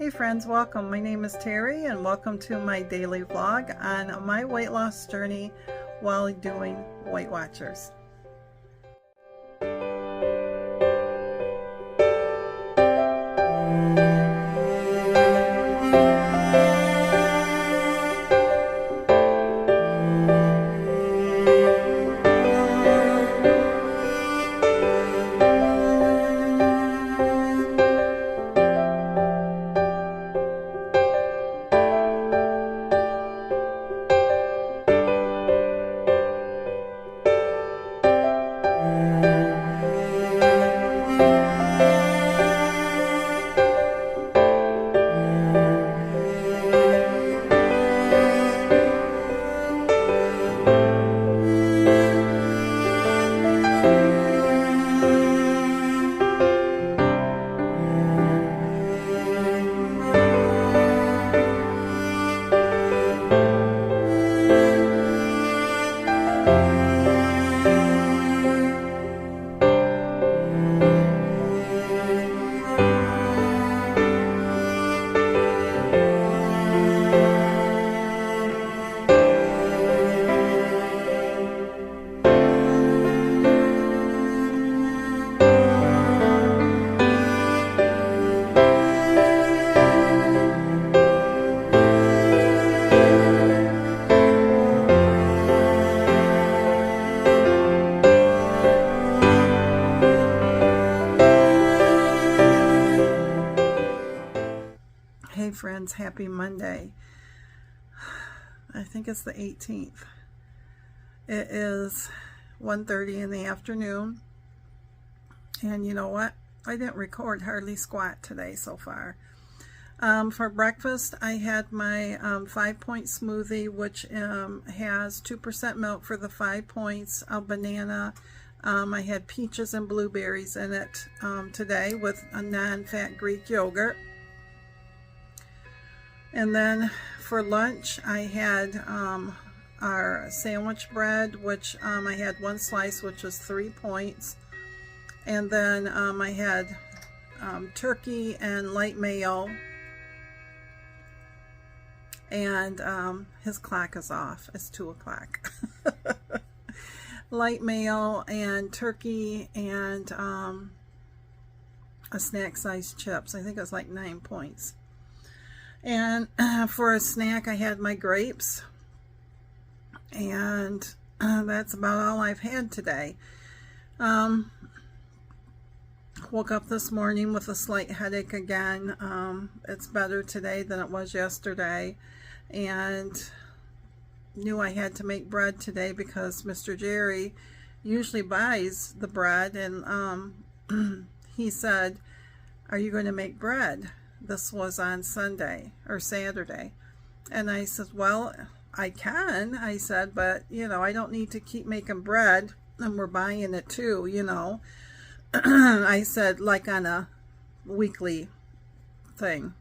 Hey friends, welcome. My name is Terry and welcome to my daily vlog on my weight loss journey while doing Weight Watchers. Hey friends, happy Monday. I think it's the 18th. It is 1:30 in the afternoon. And you know what? I didn't record hardly squat today so far. For breakfast, I had my 5-point smoothie, which has 2% milk for the 5 points, a banana. I had peaches and blueberries in it today with a non-fat Greek yogurt. And then for lunch, I had our sandwich bread, which I had 1 slice, which was 3 points. And then I had turkey and light mayo. And his clock is off. It's 2 o'clock. Light mayo and turkey and a snack size chips. I think it was like 9 points. And for a snack, I had my grapes, and that's about all I've had today. Woke up this morning with a slight headache again. It's better today than it was yesterday, and knew I had to make bread today because Mr. Jerry usually buys the bread, and he said, "Are you going to make bread?" This was on Sunday or Saturday. And I said, well, I can. I said, but, you know, I don't need to keep making bread. And we're buying it too, you know. I said, like on a weekly thing.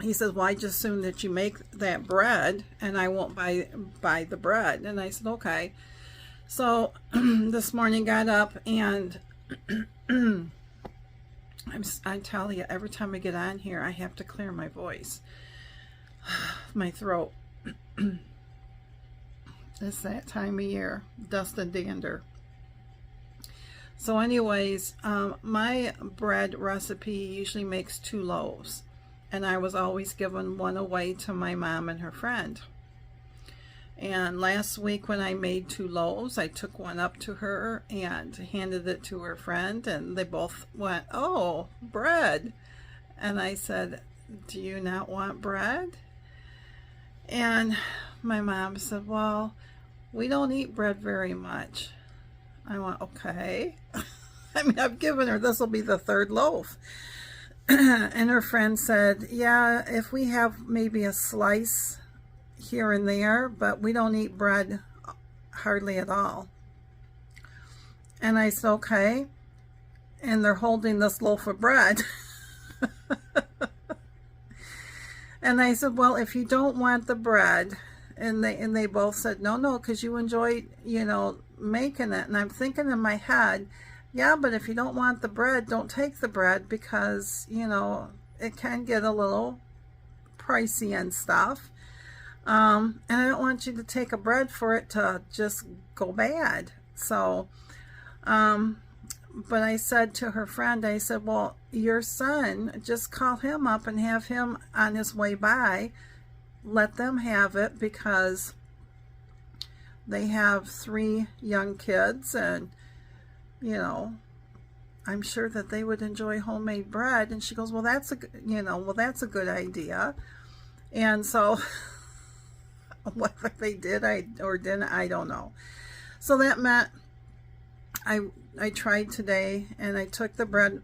He said, well, I just assume that you make that bread and I won't buy the bread. And I said, okay. So this morning got up and I tell you, every time I get on here, I have to clear my voice. My throat. It's that time of year. Dust and dander. So anyways, my bread recipe usually makes 2 loaves. And I was always giving 1 away to my mom and her friend. And last week when I made 2 loaves, I took 1 up to her and handed it to her friend, and they both went, "Oh, bread." And I said, "Do you not want bread?" And my mom said, "Well, we don't eat bread very much." I went, "Okay." I mean, I've given her, this will be the 3rd loaf. And her friend said, "Yeah, if we have maybe a slice here and there, but we don't eat bread hardly at all." And I said, okay. And they're holding this loaf of bread. And I said, well, if you don't want the bread, and they both said, no, because you enjoy, you know, making it. And I'm thinking in my head, yeah, but if you don't want the bread, don't take the bread, because, you know, it can get a little pricey and stuff. And I don't want you to take a bread for it to just go bad. So, but I said to her friend, I said, well, your son, just call him up and have him on his way by. Let them have it, because they have 3 young kids, and, you know, I'm sure that they would enjoy homemade bread. And she goes, well, that's a, well, that's a good idea. And so whether they did or didn't, I don't know. So that meant I tried today, and I took the bread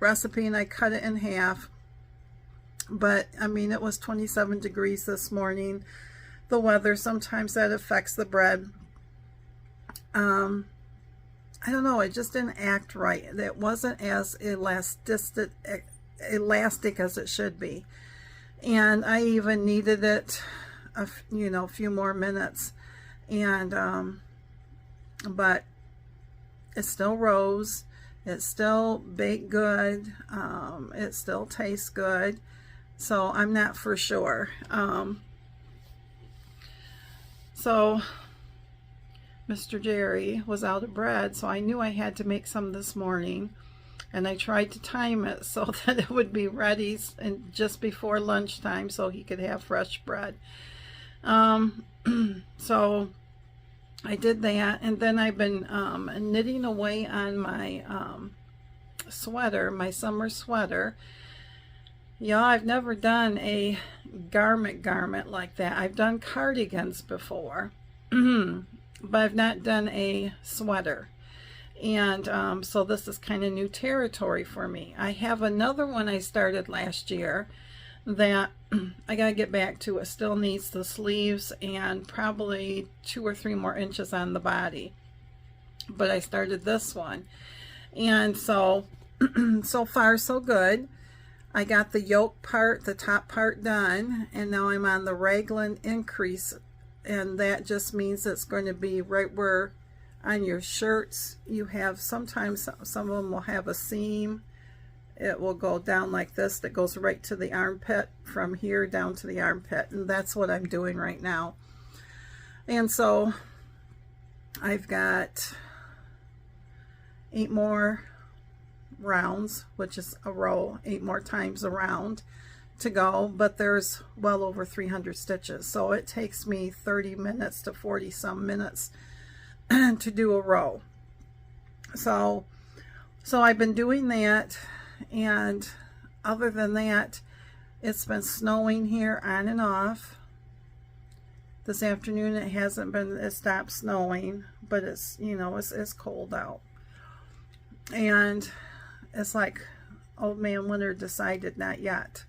recipe and I cut it in half. But I mean, it was 27 degrees this morning. The weather, sometimes that affects the bread. I don't know, it just didn't act right. It wasn't as elastic as it should be. And I even needed it a few more minutes. And but it still rose. It still baked good. It still tastes good. So I'm not for sure. So Mr. Jerry was out of bread, so I knew I had to make some this morning. And I tried to time it so that it would be ready and just before lunchtime, so he could have fresh bread. So I did that, and then I've been knitting away on my sweater, my summer sweater. Yeah, I've never done a garment like that. I've done cardigans before, but I've not done a sweater. And so this is kind of new territory for me. I have another one I started last year that I gotta get back to. It still needs the sleeves and probably 2 or 3 more inches on the body. But I started this one. And so, so far so good. I got the yoke part, the top part done, and now I'm on the raglan increase. And that just means it's going to be right where on your shirts you have, sometimes some of them will have a seam. It will go down like this, that goes right to the armpit, from here down to the armpit, and that's what I'm doing right now. And so I've got 8 more rounds, which is a row, 8 more times a round to go, but there's well over 300 stitches, so it takes me 30 minutes to 40 some minutes to do a row. So I've been doing that, and other than that, it's been snowing here on and off. This afternoon it hasn't been, it stopped snowing, but it's, it's cold out. And it's like old man winter decided not yet.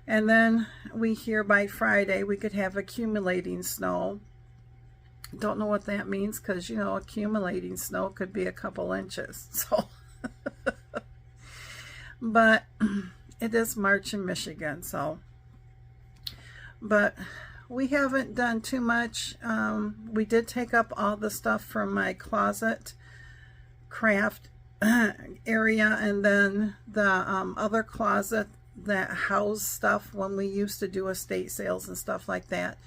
And then we hear by Friday we could have accumulating snow. Don't know what that means, because accumulating snow could be a couple inches. So but it is March in Michigan, so, but we haven't done too much. We did take up all the stuff from my closet craft area, and then the other closet that housed stuff when we used to do estate sales and stuff like that,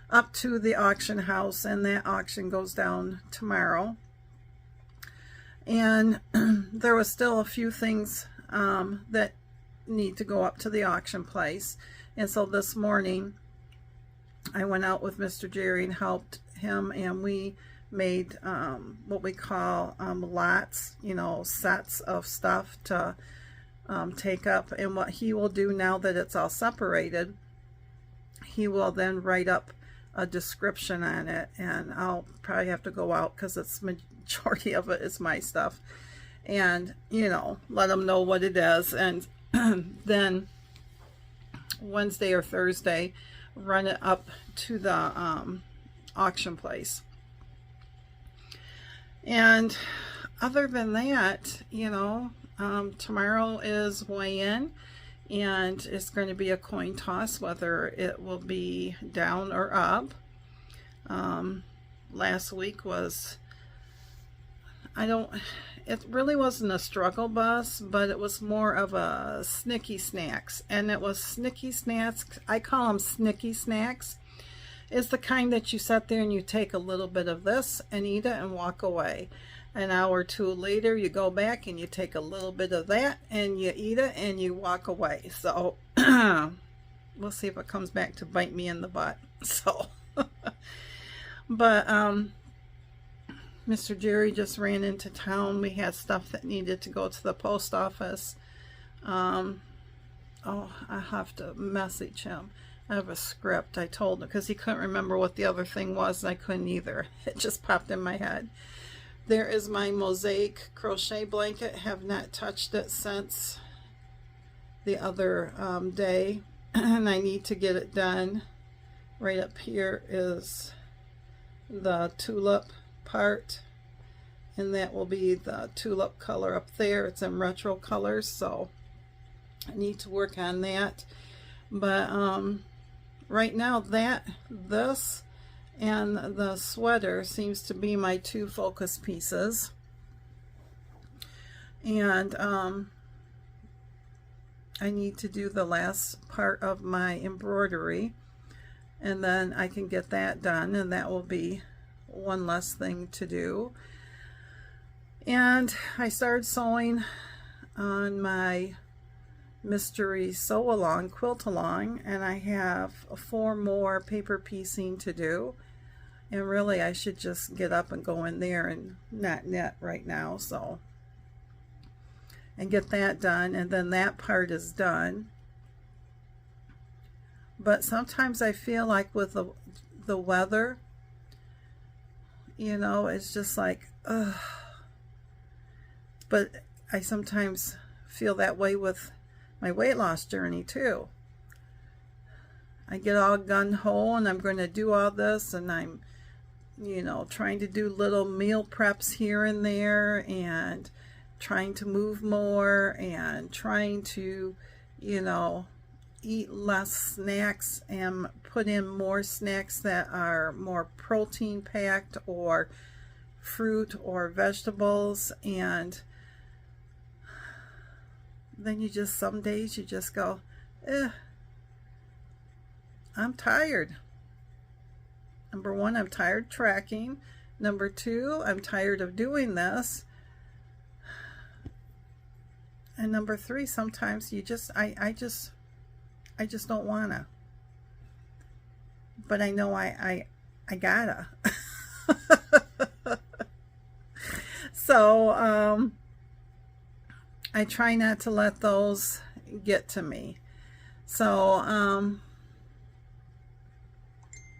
up to the auction house, and that auction goes down tomorrow. And there was still a few things that need to go up to the auction place. And so this morning I went out with Mr. Jerry and helped him, and we made what we call lots, sets of stuff to take up. And what he will do, now that it's all separated, he will then write up a description on it, and I'll probably have to go out, because it's majority of it is my stuff, and let them know what it is, and then Wednesday or Thursday run it up to the auction place. And other than that, tomorrow is weigh-in, and it's going to be a coin toss whether it will be down or up. Last week was, it really wasn't a struggle bus, but it was more of a snicky snacks. And it was snicky snacks. I call them snicky snacks. It's the kind that you sit there and you take a little bit of this and eat it and walk away. An hour or two later, you go back and you take a little bit of that and you eat it and you walk away. So we'll see if it comes back to bite me in the butt. So, but Mr. Jerry just ran into town. We had stuff that needed to go to the post office. Oh, I have to message him. I have a script. I told him because he couldn't remember what the other thing was, and I couldn't either. It just popped in my head. There is my mosaic crochet blanket. Have not touched it since the other day, and I need to get it done. Right up here is the tulip part, and that will be the tulip color up there. It's in retro colors, so I need to work on that. But right now this and the sweater seems to be my two focus pieces, and I need to do the last part of my embroidery, and then I can get that done, and that will be one less thing to do. And I started sewing on my mystery sew along, quilt along, and I have 4 more paper piecing to do, and really I should just get up and go in there and not knit right now, so, and get that done, and then that part is done. But sometimes I feel like with the weather, you know, it's just like, ugh. But I sometimes feel that way with my weight loss journey too. I get all gung-ho and I'm going to do all this, and I'm, you know, trying to do little meal preps here and there, and trying to move more, and trying to, you know, eat less snacks and put in more snacks that are more protein packed, or fruit or vegetables. And then you just, some days you just go, I'm tired. Number 1, I'm tired tracking. Number 2, I'm tired of doing this. And number 3, sometimes you just, I just don't wanna. But I know I gotta. So, I try not to let those get to me. So,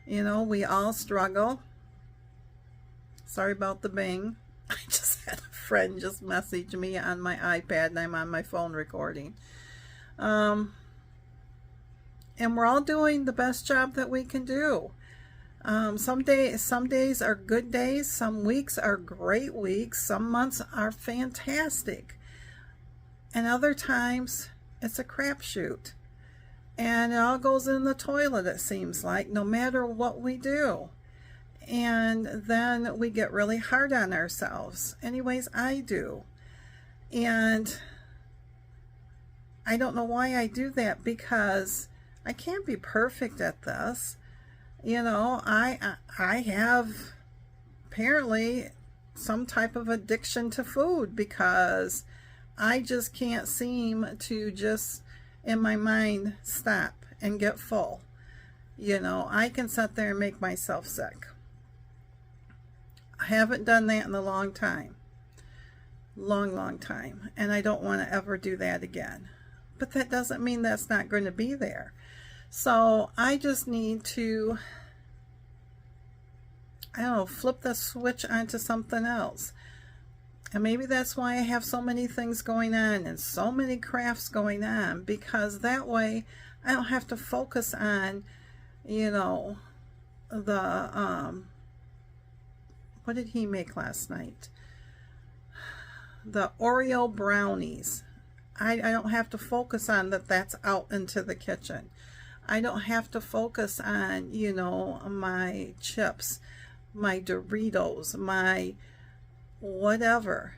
you know, we all struggle. Sorry about the bing. I just had a friend just message me on my iPad, and I'm on my phone recording. And we're all doing the best job that we can do. Some days are good days. Some weeks are great weeks. Some months are fantastic. And other times it's a crapshoot. And it all goes in the toilet, it seems like, no matter what we do. And then we get really hard on ourselves. Anyways, I do. And I don't know why I do that, because I can't be perfect at this. You know, I have apparently some type of addiction to food, because I just can't seem to just, in my mind, stop and get full. You know, I can sit there and make myself sick. I haven't done that in a long time. Long time. And I don't want to ever do that again. But that doesn't mean that's not going to be there. So I just need to, I don't know, flip the switch onto something else. And maybe that's why I have so many things going on and so many crafts going on, because that way I don't have to focus on, you know, the, what did he make last night? The Oreo brownies. I don't have to focus on that that's out into the kitchen. I don't have to focus on, you know, my chips, my Doritos, my whatever.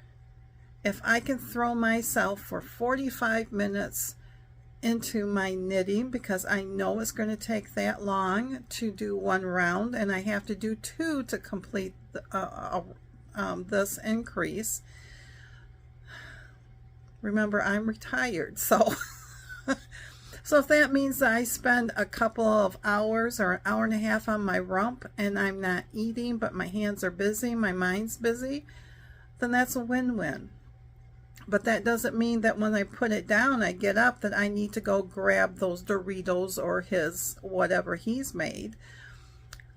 If I can throw myself for 45 minutes into my knitting, because I know it's going to take that long to do one round, and I have to do 2 to complete this increase. Remember, I'm retired, so so if that means that I spend a couple of hours or an hour and a half on my rump and I'm not eating, but my hands are busy, my mind's busy, then that's a win-win. But that doesn't mean that when I put it down, I get up, that I need to go grab those Doritos or his whatever he's made.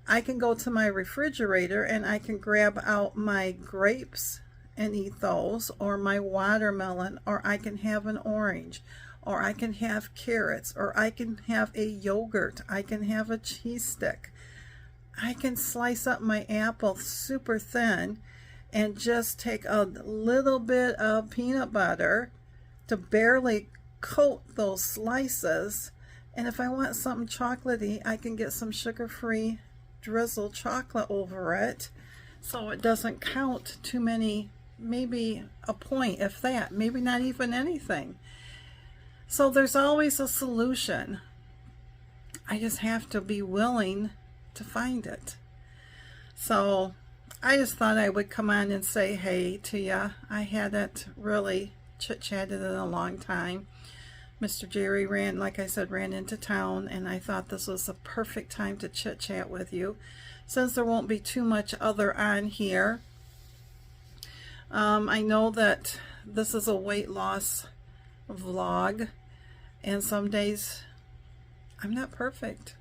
I can go to my refrigerator and I can grab out my grapes and eat those, or my watermelon, or I can have an orange, or I can have carrots, or I can have a yogurt, I can have a cheese stick. I can slice up my apple super thin and just take a little bit of peanut butter to barely coat those slices. And if I want something chocolatey, I can get some sugar-free drizzled chocolate over it, so it doesn't count too many, maybe a point, if that, maybe not even anything. So there's always a solution. I just have to be willing to find it. So I just thought I would come on and say hey to ya. I hadn't really chit-chatted in a long time. Mr. Jerry like I said, ran into town, and I thought this was a perfect time to chit-chat with you, since there won't be too much other on here. I know that this is a weight loss vlog, and some days I'm not perfect.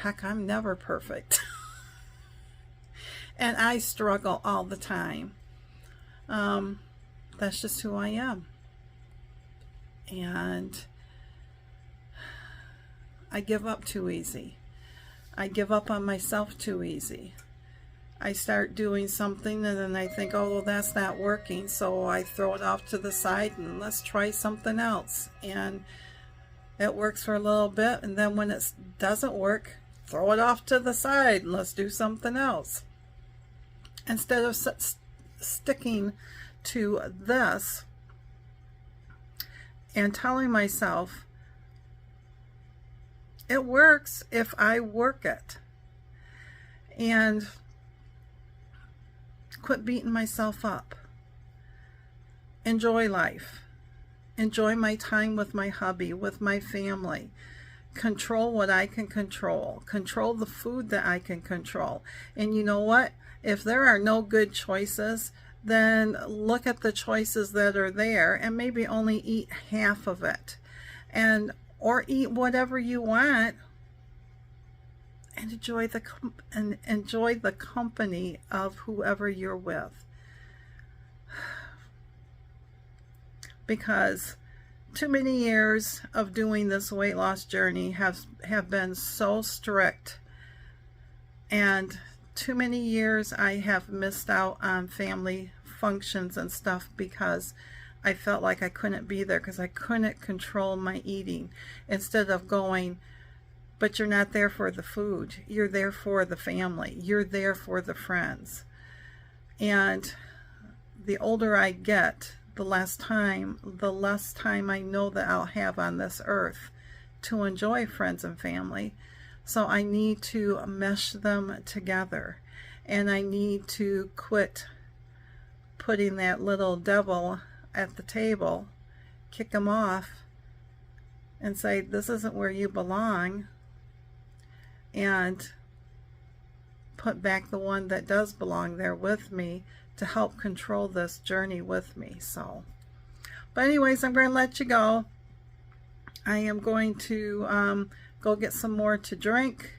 Heck, I'm never perfect. And I struggle all the time. That's just who I am. And I give up too easy. I give up on myself too easy. I start doing something and then I think, oh, well, that's not working, so I throw it off to the side and let's try something else. And it works for a little bit, and then when it doesn't work, throw it off to the side and let's do something else. Instead of sticking to this and telling myself, it works if I work it, and quit beating myself up. Enjoy life. Enjoy my time with my hubby, with my family. Control what I can control. Control the food that I can control. And you know what? If there are no good choices, then look at the choices that are there and maybe only eat half of it, and or eat whatever you want and enjoy the company of whoever you're with. Because too many years of doing this weight loss journey have been so strict, and too many years I have missed out on family functions and stuff because I felt like I couldn't be there because I couldn't control my eating. Instead of going, but you're not there for the food, you're there for the family, you're there for the friends. And the older I get, the less time I know that I'll have on this earth to enjoy friends and family. So I need to mesh them together, and I need to quit putting that little devil at the table, kick him off, and say, this isn't where you belong, and put back the one that does belong there with me to help control this journey with me. So, but anyways, I'm going to let you go. I am going to go get some more to drink,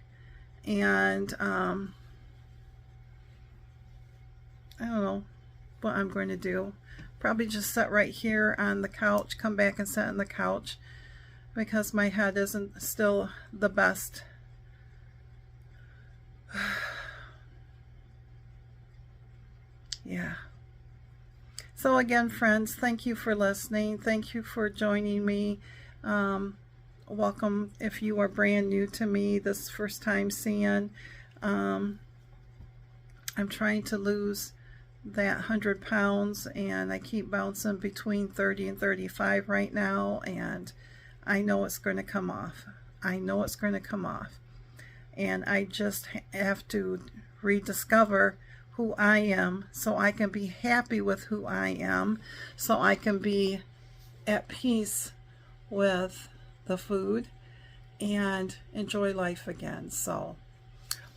and I don't know what I'm going to do. Probably just sit right here on the couch, come back and sit on the couch, because my head isn't still the best. Yeah. So again, friends, thank you for listening. Thank you for joining me. Welcome if you are brand new to me, this first time seeing. I'm trying to lose that 100 pounds, and I keep bouncing between 30 and 35 right now, and I know it's going to come off. I know it's going to come off. And I just have to rediscover who I am so I can be happy with who I am, so I can be at peace with the food and enjoy life again. So,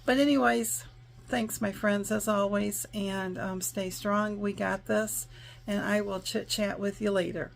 but anyways, thanks my friends as always, and stay strong. We got this, and I will chit chat with you later.